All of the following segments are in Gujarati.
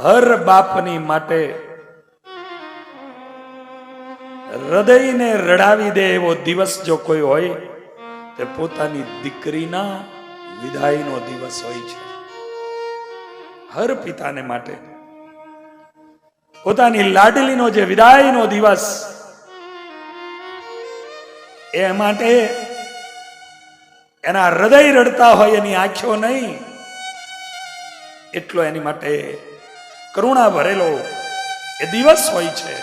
હર બાપની માટે હૃદયને રડાવી દે એવો દિવસ જો કોઈ હોય તે પોતાની દીકરીના વિદાયનો દિવસ હોય છે. હર પિતાને માટે પોતાની લાડલીનો જે વિદાયનો દિવસ, એ માટે એના હૃદય રડતા હોય, એની આંખો નહીં, એટલો એની માટે કરુણા ભરેલો એ દિવસ હોય છે.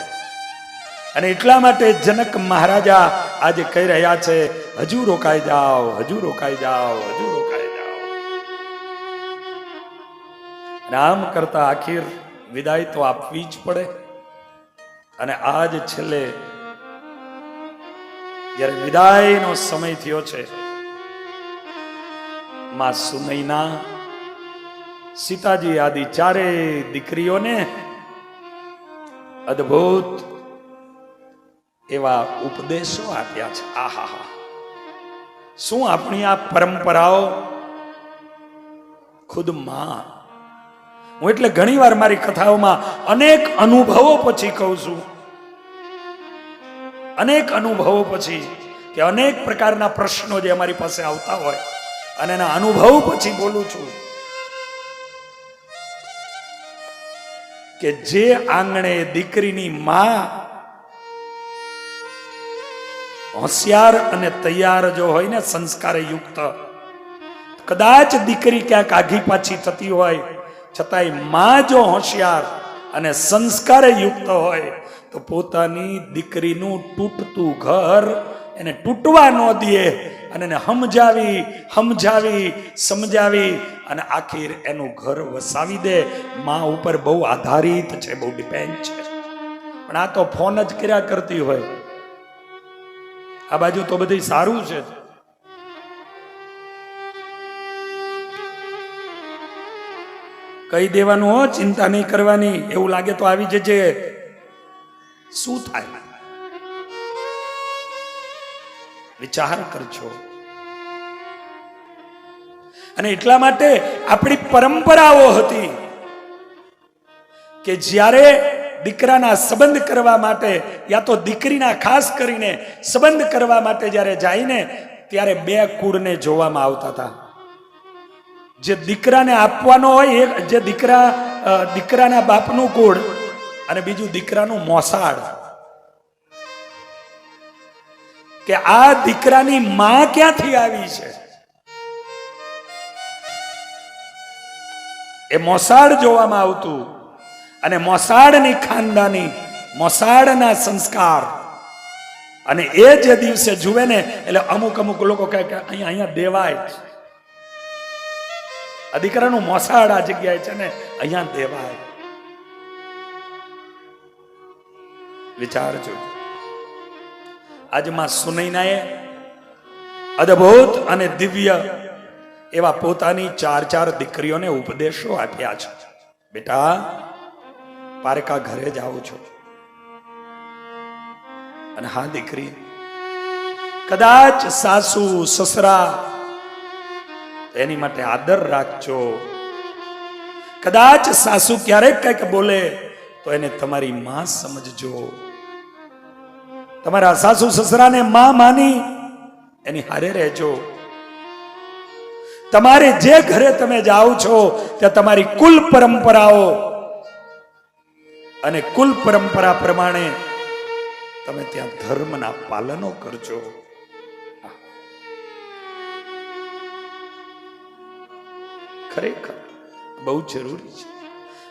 અને એટલા માટે જનક મહારાજા આજે કહી રહ્યા છે, હજુ રોકાઈ જાઓ, હજુ રોકાઈ જાઓ, હજુ રોકાઈ જાઓ. આમ કરતા આખીર વિદાય તો આપવી જ પડે. અને આજ છેલ્લે જ્યારે વિદાયનો સમય થયો છે, માં સુનૈના, સીતાજી આદિ ચારે દીકરીઓને અદ્ભુત એવા ઉપદેશો આપ્યા છે. આહા, શું આપણી આ પરંપરાઓ! ખુદ માં, હું એટલે ઘણી વાર મારી કથાઓમાં અનેક અનુભવો પછી કહું છું, અનેક અનુભવો પછી, કે અનેક પ્રકારના પ્રશ્નો જે અમારી પાસે આવતા હોય અને એના અનુભવ પછી બોલું છું કે જે આંગણે દીકરીની માં હોશિયાર અને તૈયાર જો હોય ને, સંસ્કાર યુક્ત, કદાચ દીકરી ક્યાંક આઘી પાછી થતી હોય છતાંય માં જો હોશિયાર અને સંસ્કાર યુક્ત હોય તો પોતાની દીકરીનું તૂટતું ઘર એને તૂટવા ન દે અને એને સમજાવી અને આખીર એનું ઘર વસાવી દે. માં ઉપર બહુ આધારિત છે, બહુ ડિપેન્ડ છે. પણ આ તો ફોન જ કર્યા કરતી હોય. આ બાજુ તો બધું સારું છે, કહી દેવાનું, હો ચિંતા નહીં કરવાની, એવું લાગે તો આવી જજે. શું થાય? વિચાર કરજો. અને એટલા માટે આપણી પરંપરાઓ હતી કે જ્યારે દીકરાના સંબંધ કરવા માટે, યા તો દીકરીના ખાસ કરીને સંબંધ કરવા માટે જ્યારે જાય ને, ત્યારે બે કુળને જોવામાં આવતા હતા. જે દીકરાને આપવાનો હોય, જે દીકરાના બાપનું કુળ, અને બીજું દીકરાનું મોસાળ. કે આ દીકરાની માં ક્યાંથી આવી છે, એ મોસાળ જોવામાં આવતું. અને મોસાળની ખાનદાની, મોસાળના સંસ્કાર, અને એ જે દિવસે જુએ ને, એટલે અમુક લોકો કહે કે અહીંયા દેવાય, આ દીકરાનું મોસાળ આ જગ્યાએ છે ને, અહીંયા દેવાય. વિચારજો. આજ માં સુનૈનાએ અદ્ભુત અને દિવ્ય એવા પોતાની ચાર દીકરીઓને ઉપદેશો આપ્યા છે. બેટા, પારકા ઘરે જાઓ છો, અને હા દીકરી, કદાચ સાસુ સસરા એની માટે આદર રાખજો. કદાચ સાસુ ક્યારેક કઈક બોલે તો એને તમારી માં સમજજો. તમારા સાસુ સસરાને માં માની એની હારે રહેજો. તમારે જે ઘરે તમે જાઓ છો ત્યાં તમારી કુલ પરંપરાઓ અને કુલ પરંપરા પ્રમાણે તમે ત્યાં ધર્મના પાલનો કરજો. ખરેખર બહુ જરૂરી છે.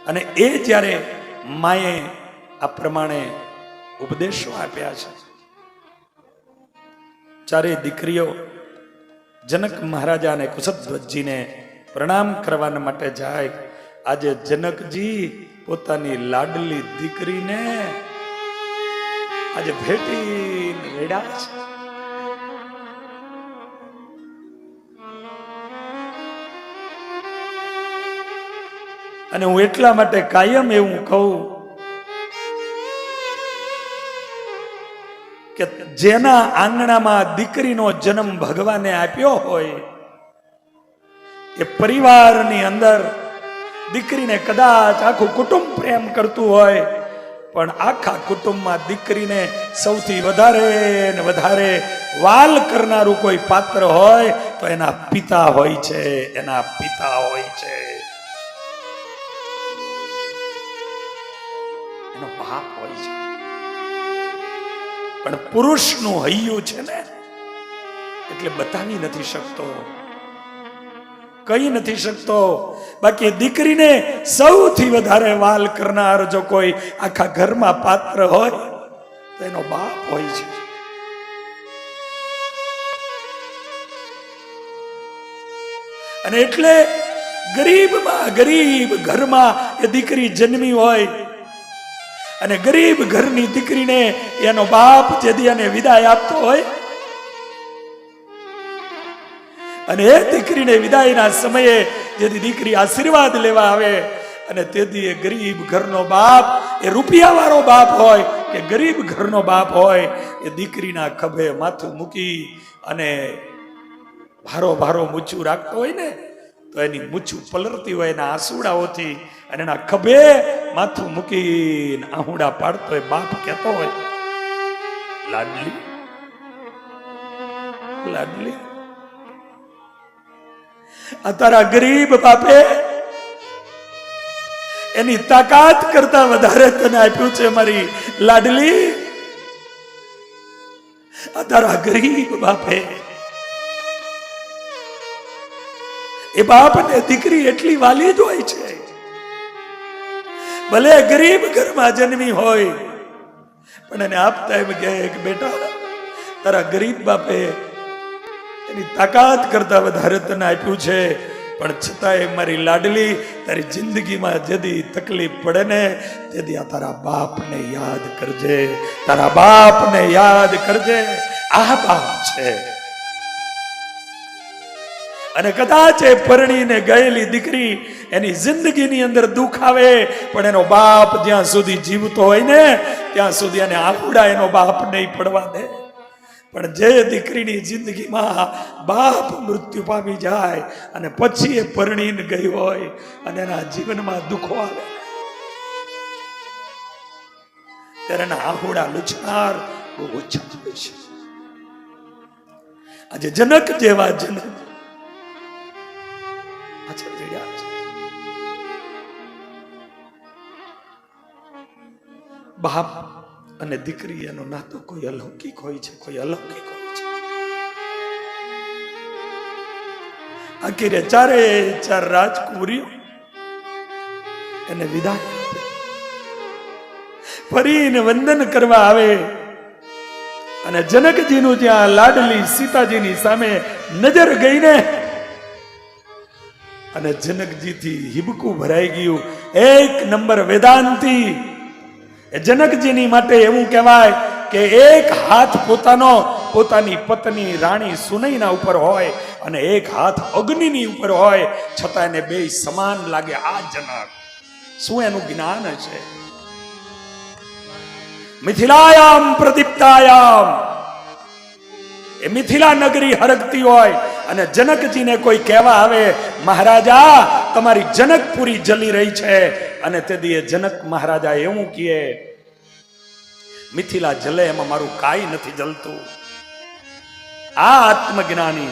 અને એ જ્યારે માએ આ પ્રમાણે ઉપદેશો આપ્યા છે, ચારે દીકરીઓ જનક મહારાજા અને કુશધ્વજજીને પ્રણામ કરવા માટે જાય. આજે જનકજી પોતાની લાડલી દીકરીને આજે ભેટી રેડ્યા છે. અને હું એટલા માટે કાયમ એવું કહું કે જેના આંગણામાં દીકરીનો જન્મ ભગવાને આપ્યો હોય, એ પરિવારની અંદર દીકરીને કદાચ આખું કુટુંબ પ્રેમ કરતું હોય, પણ આખા કુટુંબમાં દીકરીને સૌથી વધારે ને વધારે વાલ કરનારું કોઈ પાત્ર હોય તો એના પિતા હોય છે, એના પિતા હોય છે, એનો બાપ હોય છે. પણ પુરુષનું હૈયું છે ને એટલે બતાવી નથી શકતો, કહી નથી શકતો. બાકી દીકરીને સૌથી વધારે વાલ કરનાર જો કોઈ આખા ઘરમાં પાત્ર હોય તો એનો બાપ હોય છે. અને એટલે ગરીબમાં ગરીબ ઘરમાં એ દીકરી જન્મી હોય અને ગરીબ ઘરની દીકરીને એનો બાપ જેદી એને વિદાય આપતો હોય અને એ દીકરીને વિદાયના સમયે જેથી દીકરી આશીર્વાદ લેવા આવે અને તેથી એ ગરીબ ઘરનો બાપ, એ રૂપિયા વાળો બાપ હોય કે ગરીબ ઘરનો બાપ હોય, એ દીકરીના ખભે માથું મૂકી અને ભારો ભારો મૂછું રાખતો હોય ને તો એની મૂછું પલરતી હોય એના આંસુડાઓથી અને એના ખભે માથું મૂકીને આહુડા પાડતો હોય. બાપ કહેતો હોય, લાડલી લાડલી, આ તારા ગરીબ બાપે એની તાકાત કરતા વધારે તને આપ્યું છે મારી લાડલી. આ તારા ગરીબ બાપે, એ બાપ ને દીકરી એટલી વાલી જ હોય છે, ભલે ગરીબ ઘરમાં જન્મી હોય પણ એને આપતા એમ કહે કે બેટા તારા ગરીબ બાપે એની તાકાત કરતા વધારે તને આપ્યું છે, પણ છતાંય મારી લાડલી તારી જિંદગીમાં જેદી તકલીફ પડે ને તેથી આ તારા બાપને યાદ કરજે, તારા બાપને યાદ કરજે. આ બાપ છે. અને કદાચ એ પરણીને ગયેલી દીકરી એની જિંદગીની અંદર દુઃખ આવે પણ એનો બાપ જ્યાં સુધી જીવતો હોય ને ત્યાં સુધી એને આહુડા એનો બાપ નહીં પડવા દે. પણ જે દીકરીની જિંદગીમાં બાપ મૃત્યુ પામી જાય અને પછી એ પરણીને ગઈ હોય અને એના જીવનમાં દુઃખો આવે ત્યારે એના આહુડા લૂછનાર બહુ ઓછા હોય છે. આજે જનક જેવા જનક બાપ અને દીકરી એનો નાતો કોઈ અલૌકિક હોય છે, કોઈ અલૌકિક હોય છે. આખીરે ચારે ચાર રાજકુમારીઓ એને વિદાય આપે, ફરીને વંદન કરવા આવે અને જનકજીનું ત્યાં લાડલી સીતાજીની સામે નજર ગઈ ને અને જનકજીથી હિબકું ભરાઈ ગયું. એક નંબર વેદાંતી. એ જનકજીની માટે એવું કહેવાય કે એક હાથ પોતાની પત્ની રાણી સુનૈના ઉપર હોય અને એક હાથ અગ્નિની ઉપર હોય છતાં એને બે સમાન લાગે. આ જનક શું એનું જ્ઞાન છે? મિથિલાયામ પ્રદીપ્તાયામ, એ મિથિલા નગરી હરકતી હોય અને જનકજીને કોઈ કહેવા આવે મહારાજા તમારી જનકપુરી જલી રહી છે અને તેથી જનક મહારાજા એવું કહે મિથિલા જલે એમાં મારું કાંઈ નથી જલતું. આ આત્મજ્ઞાની